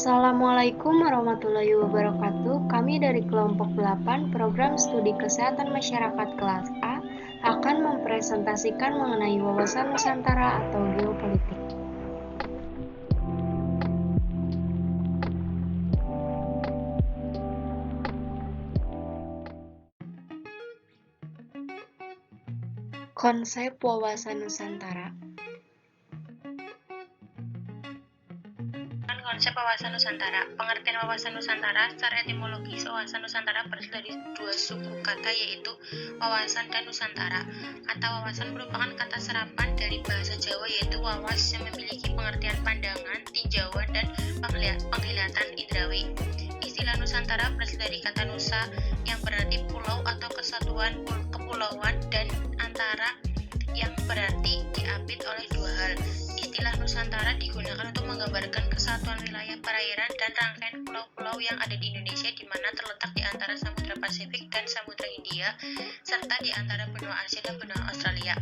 Assalamualaikum warahmatullahi wabarakatuh. Kami dari kelompok 8 Program Studi Kesehatan Masyarakat kelas A akan mempresentasikan mengenai wawasan Nusantara atau geopolitik. Konsep wawasan Nusantara. Konsep wawasan Nusantara. Pengertian wawasan Nusantara secara etimologis, wawasan Nusantara berasal dari dua suku kata, yaitu wawasan dan Nusantara. Kata wawasan merupakan kata serapan dari bahasa Jawa, yaitu wawas, yang memiliki pengertian pandangan, tinjauan, dan penglihatan indrawi. Istilah Nusantara berasal dari kata nusa, yang berarti pulau atau kesatuan kepulauan, dan antara, yang berarti diapit oleh dua hal. Istilah Nusantara digunakan untuk menggambarkan kesatuan wilayah perairan dan rangkaian pulau-pulau yang ada di Indonesia, di mana terletak di antara Samudra Pasifik dan Samudra Hindia, serta di antara benua Asia dan benua Australia.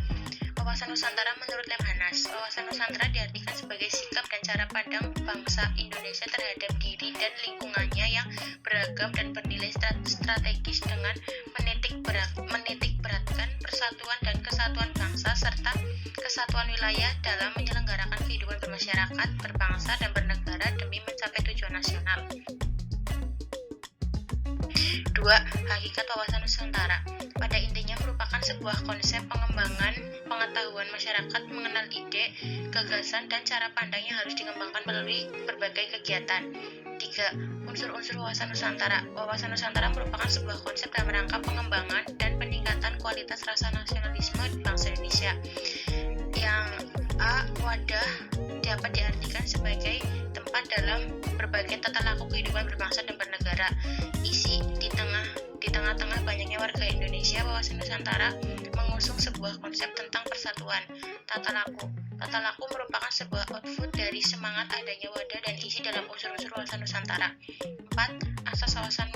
Wawasan Nusantara menurut Lemhanas, wawasan Nusantara diartikan sebagai sikap dan cara pandang bangsa Indonesia terhadap diri dan lingkungannya yang beragam dan bernilai strategis, dengan menitikberatkan persatuan dan kesatuan bangsa serta kesatuan wilayah dalam menyelenggarakan kehidupan bermasyarakat, berbangsa, dan bernegara demi mencapai tujuan nasional. 2. Hakikat wawasan Nusantara. Pada intinya merupakan sebuah konsep pengembangan pengetahuan masyarakat mengenal ide, gagasan, dan cara pandang yang harus dikembangkan melalui berbagai kegiatan. 3. Unsur-unsur wawasan Nusantara. Wawasan Nusantara merupakan sebuah konsep dalam rangka pengembangan dan peningkatan kualitas rasa nasionalisme di bangsa Indonesia. Yang A. Wadah dapat diartikan sebagai tempat dalam berbagai tata laku kehidupan berbangsa dan bernegara. Isi: di tengah-tengah banyaknya warga Indonesia, wawasan Nusantara mengusung sebuah konsep tentang persatuan. Tata laku merupakan sebuah output dari semangat adanya wadah dan isi dalam unsur-unsur wawasan Nusantara. 4. Asas wawasan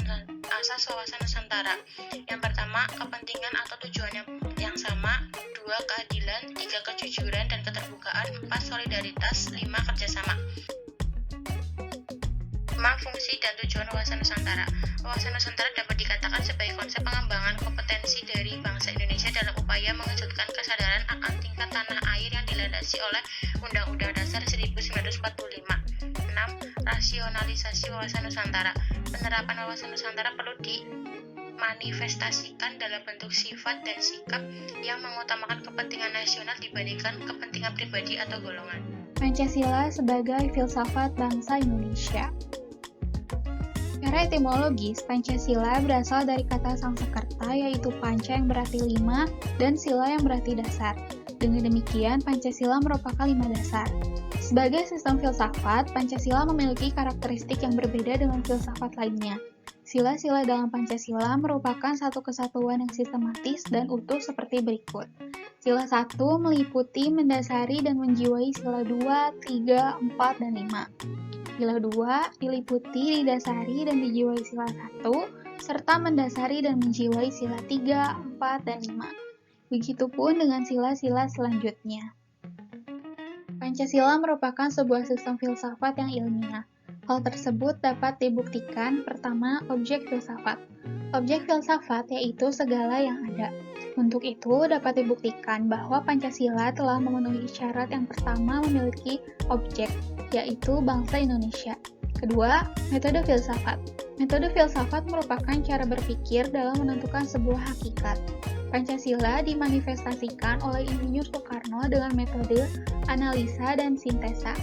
Nusantara. Yang pertama, kepentingan atau tujuan yang sama. 2. Keadilan. 3. Kejujuran dan keterbukaan. 4. Solidaritas. 5. Kerjasama. 5. Fungsi dan tujuan wawasan Nusantara. Wawasan Nusantara dapat dikatakan sebagai konsep pengembangan kompetensi dari bangsa Indonesia dalam upaya mewujudkan kesadaran akan tingkat tanah air yang dilandasi oleh Undang-Undang Dasar 1945. 6. Rasionalisasi wawasan Nusantara. Penerapan wawasan Nusantara perlu dimanifestasikan dalam bentuk sifat dan sikap yang mengutamakan kepentingan nasional dibandingkan kepentingan pribadi atau golongan. Pancasila sebagai filsafat bangsa Indonesia. Secara etimologis, Pancasila berasal dari kata Sanskerta, yaitu panca yang berarti 5 dan sila yang berarti dasar. Dengan demikian, Pancasila merupakan 5 dasar. Sebagai sistem filsafat, Pancasila memiliki karakteristik yang berbeda dengan filsafat lainnya. Sila-sila dalam Pancasila merupakan satu kesatuan yang sistematis dan utuh seperti berikut. Sila 1 meliputi, mendasari, dan menjiwai sila 2, 3, 4, dan 5. Sila 2 diliputi, didasari, dan dijiwai sila 1, serta mendasari dan menjiwai sila 3, 4, dan 5. Begitupun dengan sila-sila selanjutnya. Pancasila merupakan sebuah sistem filsafat yang ilmiah. Hal tersebut dapat dibuktikan. Pertama, objek filsafat. Objek filsafat yaitu segala yang ada. Untuk itu, dapat dibuktikan bahwa Pancasila telah memenuhi syarat yang pertama memiliki objek, yaitu bangsa Indonesia. Kedua, metode filsafat. Metode filsafat merupakan cara berpikir dalam menentukan sebuah hakikat. Pancasila dimanifestasikan oleh Insinyur Soekarno dengan metode analisa dan sintesa.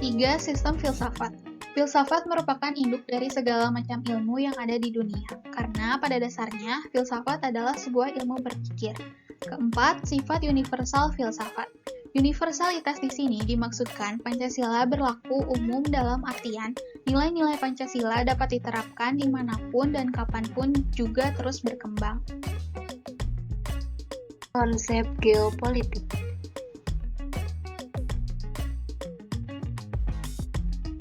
3. Sistem filsafat. Filsafat merupakan induk dari segala macam ilmu yang ada di dunia, karena pada dasarnya filsafat adalah sebuah ilmu berpikir. Keempat, sifat universal filsafat. Universalitas di sini dimaksudkan Pancasila berlaku umum dalam artian nilai-nilai Pancasila dapat diterapkan dimanapun dan kapanpun juga terus berkembang. Konsep geopolitik.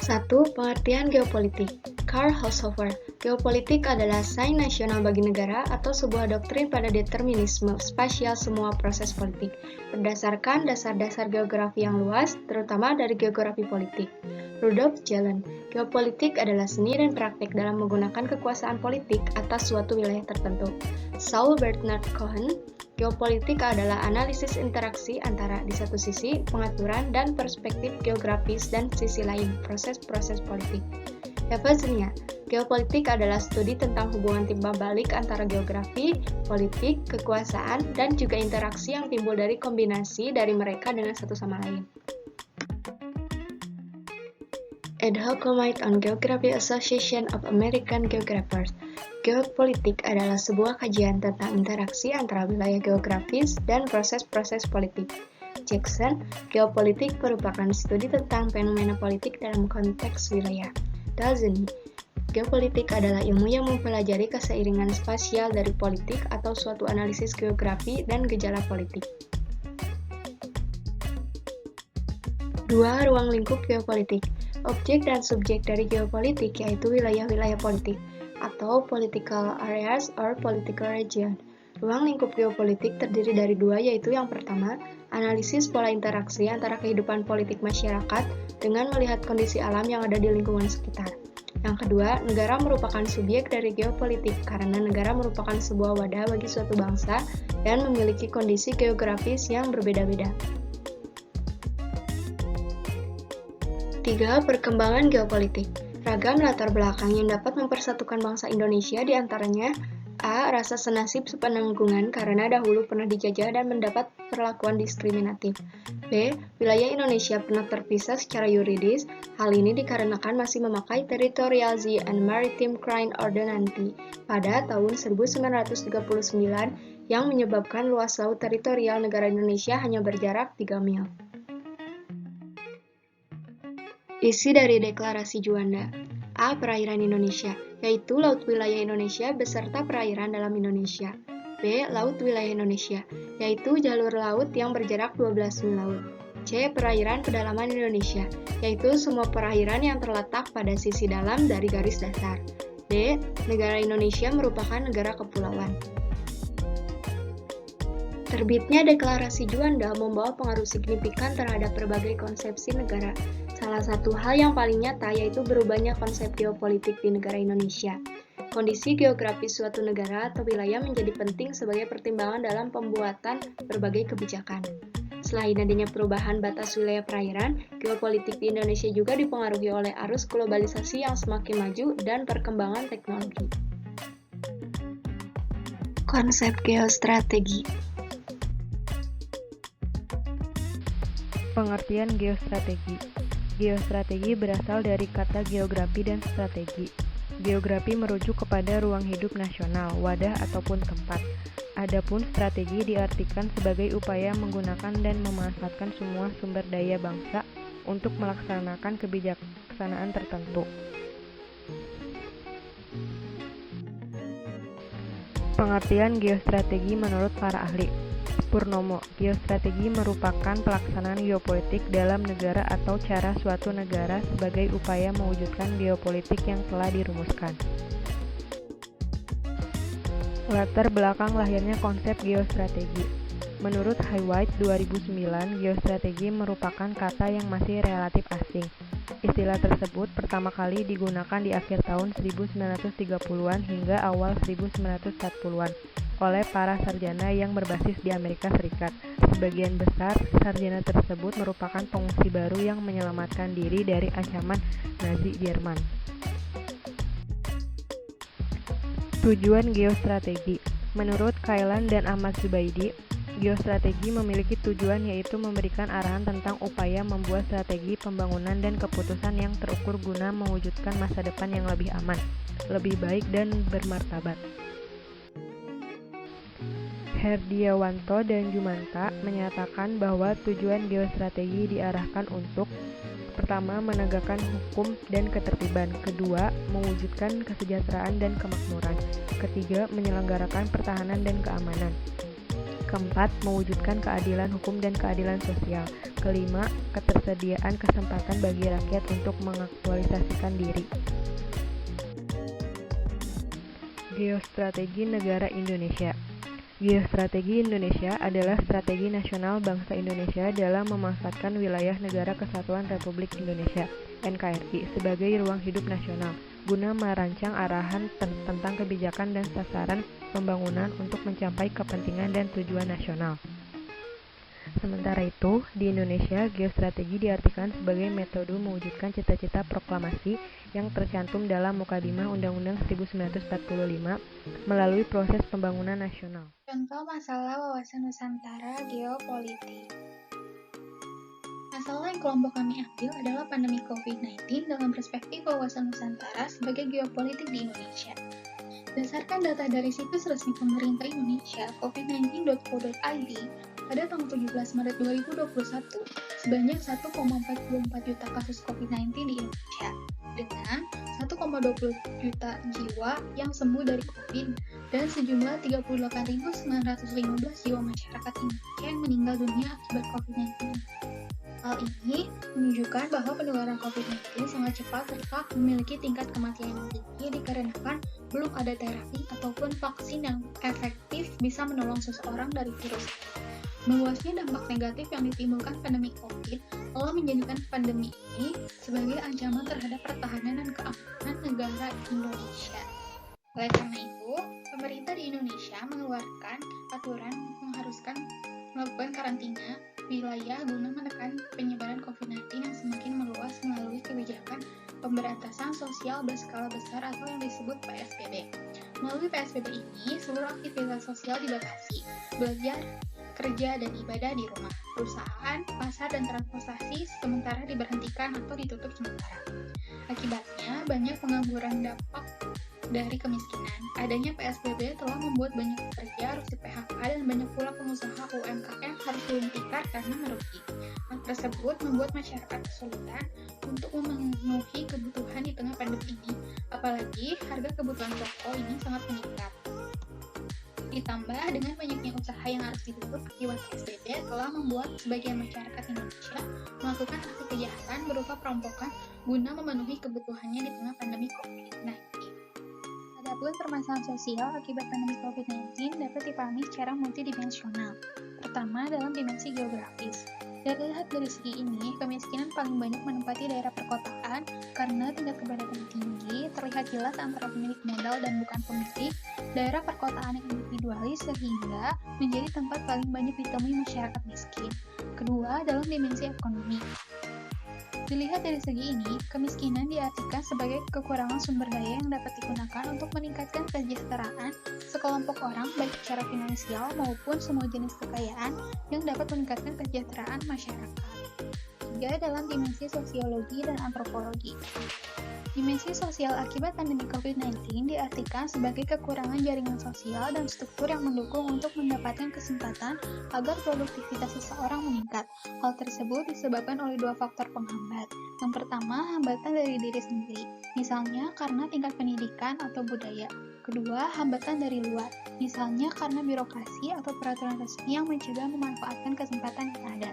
1. Pengertian geopolitik. Karl Haushofer. Geopolitik adalah sains nasional bagi negara atau sebuah doktrin pada determinisme spasial semua proses politik, berdasarkan dasar-dasar geografi yang luas, terutama dari geografi politik. Rudolf Jelen, geopolitik adalah seni dan praktik dalam menggunakan kekuasaan politik atas suatu wilayah tertentu. Saul Bernard Cohen, geopolitik adalah analisis interaksi antara di satu sisi pengaturan dan perspektif geografis dan sisi lain proses-proses politik. Eva Zenia, geopolitik adalah studi tentang hubungan timbal balik antara geografi, politik, kekuasaan, dan juga interaksi yang timbul dari kombinasi dari mereka dengan satu sama lain. Ad hoc Committee on Geography Association of American Geographers. Geopolitik adalah sebuah kajian tentang interaksi antara wilayah geografis dan proses-proses politik. Jackson, geopolitik merupakan studi tentang fenomena politik dalam konteks wilayah. Dalzeny, geopolitik adalah ilmu yang mempelajari keseiringan spasial dari politik atau suatu analisis geografi dan gejala politik. 2. Ruang lingkup geopolitik. Objek dan subjek dari geopolitik yaitu wilayah-wilayah politik atau political areas or political region. Ruang lingkup geopolitik terdiri dari dua, yaitu yang pertama, analisis pola interaksi antara kehidupan politik masyarakat dengan melihat kondisi alam yang ada di lingkungan sekitar. Yang kedua, negara merupakan subjek dari geopolitik karena negara merupakan sebuah wadah bagi suatu bangsa dan memiliki kondisi geografis yang berbeda-beda. 3. Perkembangan geopolitik. Ragam latar belakang yang dapat mempersatukan bangsa Indonesia diantaranya A. Rasa senasib sepenanggungan karena dahulu pernah dijajah dan mendapat perlakuan diskriminatif. B. Wilayah Indonesia pernah terpisah secara yuridis. Hal ini dikarenakan masih memakai Territorial Sea and Maritime Crime Ordinance pada tahun 1939 yang menyebabkan luas laut teritorial negara Indonesia hanya berjarak 3 mil. Isi dari Deklarasi Juanda. A. Perairan Indonesia, yaitu laut wilayah Indonesia beserta perairan dalam Indonesia. B. Laut wilayah Indonesia, yaitu jalur laut yang berjarak 12 mil laut. C. Perairan pedalaman Indonesia, yaitu semua perairan yang terletak pada sisi dalam dari garis dasar. D. Negara Indonesia merupakan negara kepulauan. Terbitnya Deklarasi Juanda membawa pengaruh signifikan terhadap berbagai konsepsi negara. Salah satu hal yang paling nyata yaitu berubahnya konsep geopolitik di negara Indonesia. Kondisi geografis suatu negara atau wilayah menjadi penting sebagai pertimbangan dalam pembuatan berbagai kebijakan. Selain adanya perubahan batas wilayah perairan, geopolitik di Indonesia juga dipengaruhi oleh arus globalisasi yang semakin maju dan perkembangan teknologi. Konsep geostrategi. Pengertian geostrategi. Geostrategi berasal dari kata geografi dan strategi. Geografi merujuk kepada ruang hidup nasional, wadah ataupun tempat. Adapun strategi diartikan sebagai upaya menggunakan dan memanfaatkan semua sumber daya bangsa untuk melaksanakan kebijaksanaan tertentu. Pengertian geostrategi menurut para ahli. Purnomo, geostrategi merupakan pelaksanaan geopolitik dalam negara atau cara suatu negara sebagai upaya mewujudkan geopolitik yang telah dirumuskan. Latar belakang lahirnya konsep geostrategi. Menurut Hayward 2009, geostrategi merupakan kata yang masih relatif asing. Istilah tersebut pertama kali digunakan di akhir tahun 1930-an hingga awal 1940-an. Oleh para sarjana yang berbasis di Amerika Serikat. Sebagian besar sarjana tersebut merupakan pengungsi baru yang menyelamatkan diri dari ancaman Nazi Jerman. Tujuan geostrategi. Menurut Kailan dan Ahmad Zubaidi, geostrategi memiliki tujuan yaitu memberikan arahan tentang upaya membuat strategi pembangunan dan keputusan yang terukur guna mewujudkan masa depan yang lebih aman, lebih baik dan bermartabat. Herdiawanto dan Jumanta menyatakan bahwa tujuan geostrategi diarahkan untuk pertama, menegakkan hukum dan ketertiban, kedua, mewujudkan kesejahteraan dan kemakmuran, ketiga, menyelenggarakan pertahanan dan keamanan, keempat, mewujudkan keadilan hukum dan keadilan sosial, kelima, ketersediaan kesempatan bagi rakyat untuk mengaktualisasikan diri. Geostrategi Negara Indonesia. Geostrategi Indonesia adalah strategi nasional bangsa Indonesia dalam memanfaatkan wilayah negara kesatuan Republik Indonesia NKRI sebagai ruang hidup nasional guna merancang arahan tentang kebijakan dan sasaran pembangunan untuk mencapai kepentingan dan tujuan nasional. Sementara itu, di Indonesia, geostrategi diartikan sebagai metode mewujudkan cita-cita proklamasi yang tercantum dalam Mukadimah Undang-Undang 1945 melalui proses pembangunan nasional. Contoh masalah wawasan Nusantara geopolitik. Masalah yang kelompok kami ambil adalah pandemi COVID-19 dalam perspektif wawasan Nusantara sebagai geopolitik di Indonesia. Berdasarkan data dari situs resmi pemerintah Indonesia, covid19.co.id, pada tanggal 17 Maret 2021, sebanyak 1,44 juta kasus COVID-19 di Indonesia, dengan 1,20 juta jiwa yang sembuh dari COVID, dan sejumlah 38.915 jiwa masyarakat Indonesia yang meninggal dunia akibat COVID-19. Hal ini menunjukkan bahwa penularan COVID-19 sangat cepat serta memiliki tingkat kematian yang tinggi dikarenakan belum ada terapi ataupun vaksin yang efektif bisa menolong seseorang dari virus. Meluasnya dampak negatif yang ditimbulkan pandemi COVID telah menjadikan pandemi ini sebagai ancaman terhadap pertahanan dan keamanan negara Indonesia. Oleh karena itu, pemerintah di Indonesia mengeluarkan aturan mengharuskan melakukan karantina wilayah guna menekan penyebaran COVID-19 yang semakin meluas melalui kebijakan pemberantasan sosial berskala besar atau yang disebut PSBB. Melalui PSBB ini, seluruh aktivitas sosial dibatasi, belajar, kerja, dan ibadah di rumah. Perusahaan, pasar, dan transportasi sementara diberhentikan atau ditutup sementara. Akibatnya, banyak pengangguran dampak dari kemiskinan. Adanya PSBB telah membuat banyak pekerja harus di-PHK dan banyak pula pengusaha UMKM harus gulung tikar karena merugi. Hal tersebut membuat masyarakat kesulitan untuk memenuhi kebutuhan di tengah pandemi ini, apalagi harga kebutuhan pokok ini sangat meningkat. Ditambah dengan banyaknya usaha yang harus ditutup akibat PSBB telah membuat sebagian masyarakat Indonesia melakukan aksi kejahatan berupa perampokan guna memenuhi kebutuhannya di tengah pandemi COVID-19. Adapun permasalahan sosial akibat pandemi COVID-19 dapat dipahami secara multidimensional. Pertama, dalam dimensi geografis. Dilihat dari segi ini, kemiskinan paling banyak menempati daerah perkotaan karena tingkat kepadatan tinggi, terlihat jelas antara pemilik modal dan bukan pemilik, daerah perkotaan yang individualis sehingga menjadi tempat paling banyak ditemui masyarakat miskin. Kedua, dalam dimensi ekonomi. Dilihat dari segi ini, kemiskinan diartikan sebagai kekurangan sumber daya yang dapat digunakan untuk meningkatkan kesejahteraan sekelompok orang baik secara finansial maupun semua jenis kekayaan yang dapat meningkatkan kesejahteraan masyarakat. Tiga, dalam dimensi sosiologi dan antropologi. Dimensi sosial akibat pandemi COVID-19 diartikan sebagai kekurangan jaringan sosial dan struktur yang mendukung untuk mendapatkan kesempatan agar produktivitas seseorang meningkat. Hal tersebut disebabkan oleh dua faktor penghambat. Yang pertama, hambatan dari diri sendiri, misalnya karena tingkat pendidikan atau budaya. Kedua, hambatan dari luar, misalnya karena birokrasi atau peraturan resmi yang mencegah memanfaatkan kesempatan yang ada.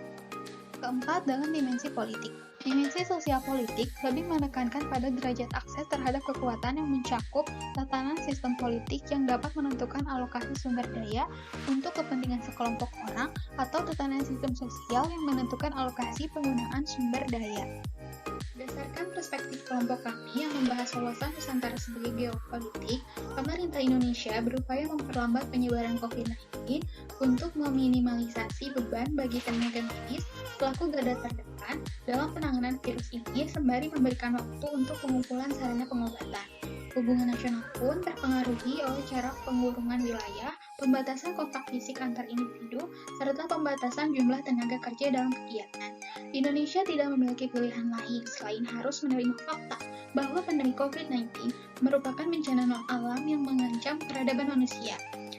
Keempat, dalam dimensi politik. Dimensi sosial politik lebih menekankan pada derajat akses terhadap kekuatan yang mencakup tatanan sistem politik yang dapat menentukan alokasi sumber daya untuk kepentingan sekelompok orang atau tatanan sistem sosial yang menentukan alokasi penggunaan sumber daya. Berdasarkan perspektif kelompok kami yang membahas wawasan Nusantara sebagai geopolitik, pemerintah Indonesia berupaya memperlambat penyebaran COVID-19 untuk meminimalisasi beban bagi tenaga medis pelaku garda terdepan dalam penanganan virus ini sembari memberikan waktu untuk pengumpulan sarana pengobatan. Hubungan nasional pun terpengaruhi oleh cara pengurungan wilayah, pembatasan kontak fisik antar individu, serta pembatasan jumlah tenaga kerja dalam kegiatan. Indonesia tidak memiliki pilihan lain selain harus menerima fakta bahwa pandemi COVID-19 merupakan bencana non-alam yang mengancam peradaban manusia.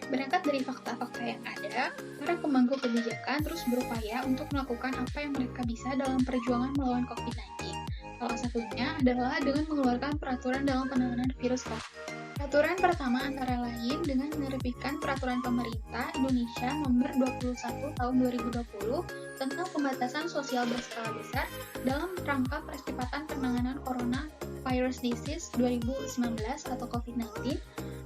Berangkat dari fakta-fakta yang ada, para pemangku kebijakan terus berupaya untuk melakukan apa yang mereka bisa dalam perjuangan melawan COVID-19. Salah satunya adalah dengan mengeluarkan peraturan dalam penanganan virus COVID. Peraturan pertama antara lain dengan menerbitkan Peraturan Pemerintah Indonesia Nomor 21 Tahun 2020 tentang pembatasan sosial berskala besar dalam rangka percepatan penanganan Coronavirus Disease 2019 atau COVID-19,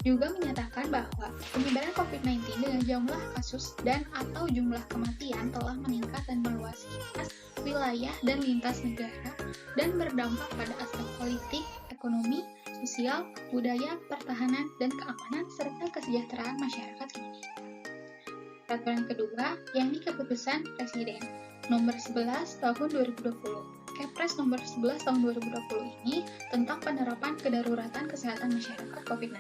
juga menyatakan bahwa penyebaran COVID-19 dengan jumlah kasus dan atau jumlah kematian telah meningkat dan meluas lintas wilayah dan lintas negara dan berdampak pada aspek politik, ekonomi, sosial, budaya, pertahanan, dan keamanan serta kesejahteraan masyarakat Indonesia. Peraturan kedua, yakni Keputusan Presiden Nomor 11 Tahun 2020. Kepres Nomor 11 Tahun 2020 ini tentang penerapan kedaruratan kesehatan masyarakat COVID-19.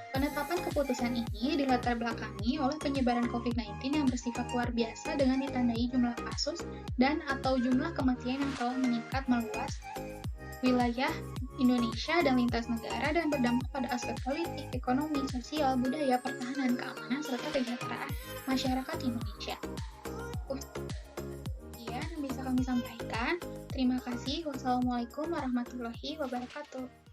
Penetapan keputusan ini dilatar belakangi oleh penyebaran COVID-19 yang bersifat luar biasa dengan ditandai jumlah kasus dan atau jumlah kematian yang telah meningkat meluas wilayah Indonesia dan lintas negara dan berdampak pada aspek politik, ekonomi, sosial, budaya, pertahanan, keamanan, serta kesejahteraan masyarakat Indonesia. Sekian yang bisa kami sampaikan. Terima kasih. Wassalamualaikum warahmatullahi wabarakatuh.